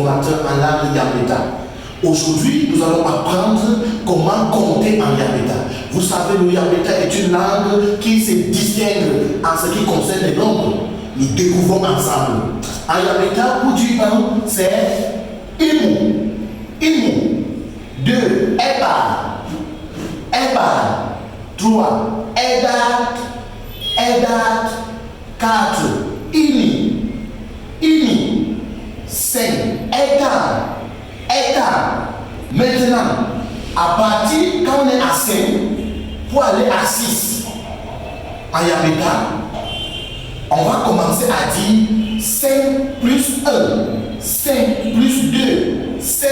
formateur en langue Yambeta. Aujourd'hui, nous allons apprendre comment compter en Yambeta. Vous savez, le Yambeta est une langue qui se distingue en ce qui concerne les nombres. Nous découvrons ensemble. En Yambeta, pour dire 1, c'est Imu. Imu. 2, Eba. Eba. 3, Edat. Edat. 4, Ini. Ini. 5, Eta. Eta. Maintenant, à partir, quand on est à 5, pour aller à 6, en Yambeta, on va commencer à dire 5 plus 1, 5 plus 2, 5.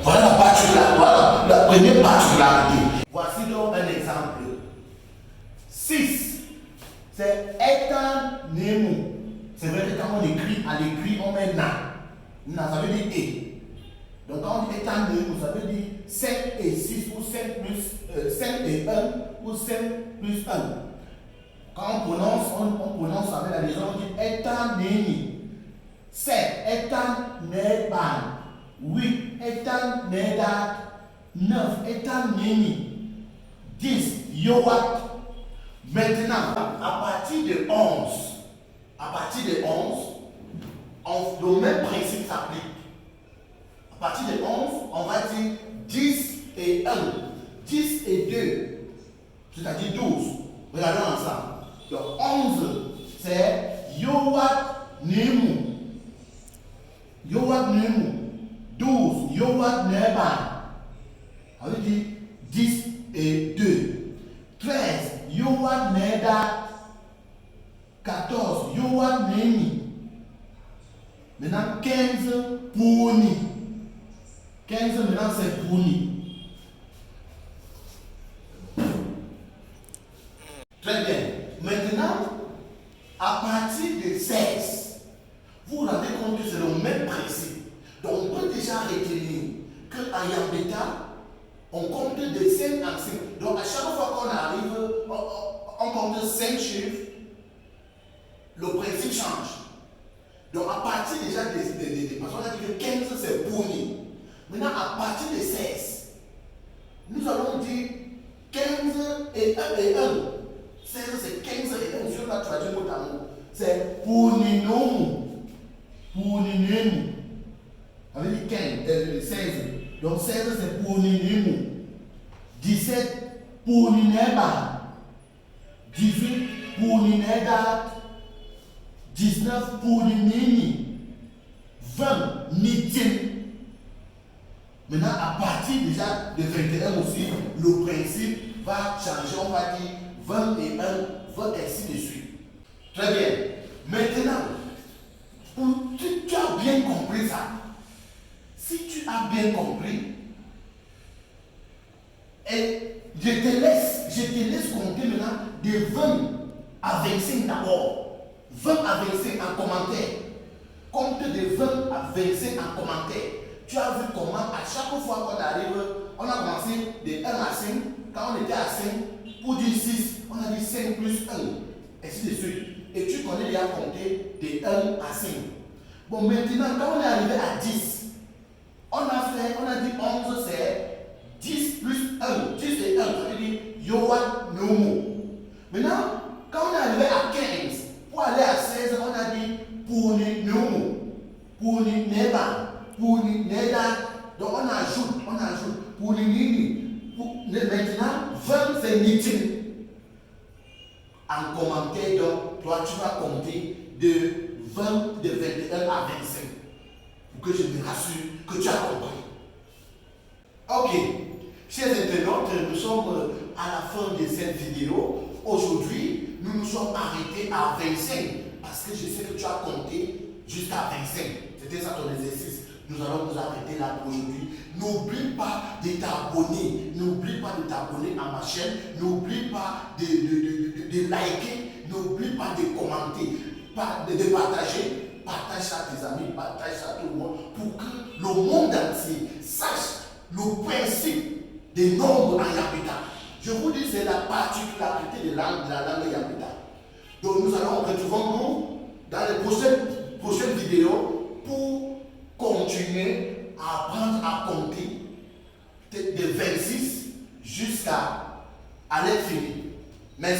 Voilà la particularité, voilà la première particularité. Voici donc un exemple. 6, c'est Eta Nemu. C'est vrai que quand on écrit, à l'écrit, on met Na. Na, ça veut dire E. Donc quand on dit Eta Nemu, ça veut dire 5 et 6 ou 5 plus 5 et 1 ou 5 plus 1. Quand on prononce avec la liaison, on dit Eta Neni. 7, Eta Neban. 8, Eta Nedat. 9, Eta Neni. 10, Yowat. Maintenant, à partir de 11, le même principe s'applique. À partir de 11, on va dire 10 et 1, 10 et 2, c'est-à-dire 12. Regardons ensemble. Donc 11, c'est Yowat Nemu. Yowat Nemu. 12, Yowat Neba. Ça veut dire 10 et 2. 13, Yowat Neda. 14, Yowat Nemi. Maintenant 15, Pouni. 15 maintenant c'est Pouni. Très bien. Maintenant, à partir de 16, vous vous rendez compte que c'est le même principe. Donc on peut déjà retenir qu'en Yambeta, on compte de 5 en 5. Donc à chaque fois qu'on arrive, on compte 5 chiffres, le principe change. Donc à partir déjà parce qu'on a dit que 15 c'est Pouni. Maintenant à partir de 16, nous allons dire 15 et 1 et 1. 16 c'est 15 et 1, sur la traduction mot à mot. C'est Pouninomu. Pouninemu. Ça veut dire 16. Donc 16 c'est Pouninemu. 17 Pounineba. 18 Pounineda. 19 Pouninini. 20 Nitin. Maintenant, à partir déjà de 21 aussi, le principe va changer. On va dire 20 et 1, 20 et ainsi de suite. Très bien. Maintenant, tu as bien compris ça. Si tu as bien compris, et je te laisse compter maintenant de 20 à 25 d'abord. 20 à 25 en commentaire. Compte de 20 à 25 en commentaire. Tu as vu comment à chaque fois qu'on arrive, on a commencé de 1 à 5. Quand on était à 5, pour dire 6, on a dit 5 plus 1, ainsi de suite. Et tu connais déjà compter de 1 à 5. Bon, maintenant, quand on est arrivé à 10, on a dit 11, c'est 10 plus 1. 10 et 1, ça veut dire Yowat Nomo. Maintenant, quand on est arrivé à 15, pour aller à 16, on a dit Pouni Nomo, Pouni Neba. Pouni Neda, donc on ajoute Pouni Nini. Maintenant, 20 c'est Nitin. En commentaire, donc, toi tu vas compter de 20, de 21 à 25. Pour que je me rassure que tu as compris. Ok, chers internautes, nous sommes à la fin de cette vidéo. Aujourd'hui, nous nous sommes arrêtés à 25 parce que je sais que tu as compté jusqu'à 25. C'était ça ton exercice. Nous allons nous arrêter là pour aujourd'hui. N'oublie pas de t'abonner. N'oublie pas de t'abonner à ma chaîne. N'oublie pas de liker. N'oublie pas de commenter. De partager. Partage ça à tes amis. Partage ça à tout le monde. Pour que le monde entier sache le principe des nombres en Yambeta. Je vous dis, c'est la particularité de la langue Yambeta. Donc nous allons retrouver nous dans les prochaines vidéos pour continuer continuer à apprendre à compter de 26 jusqu'à l'infini. Mais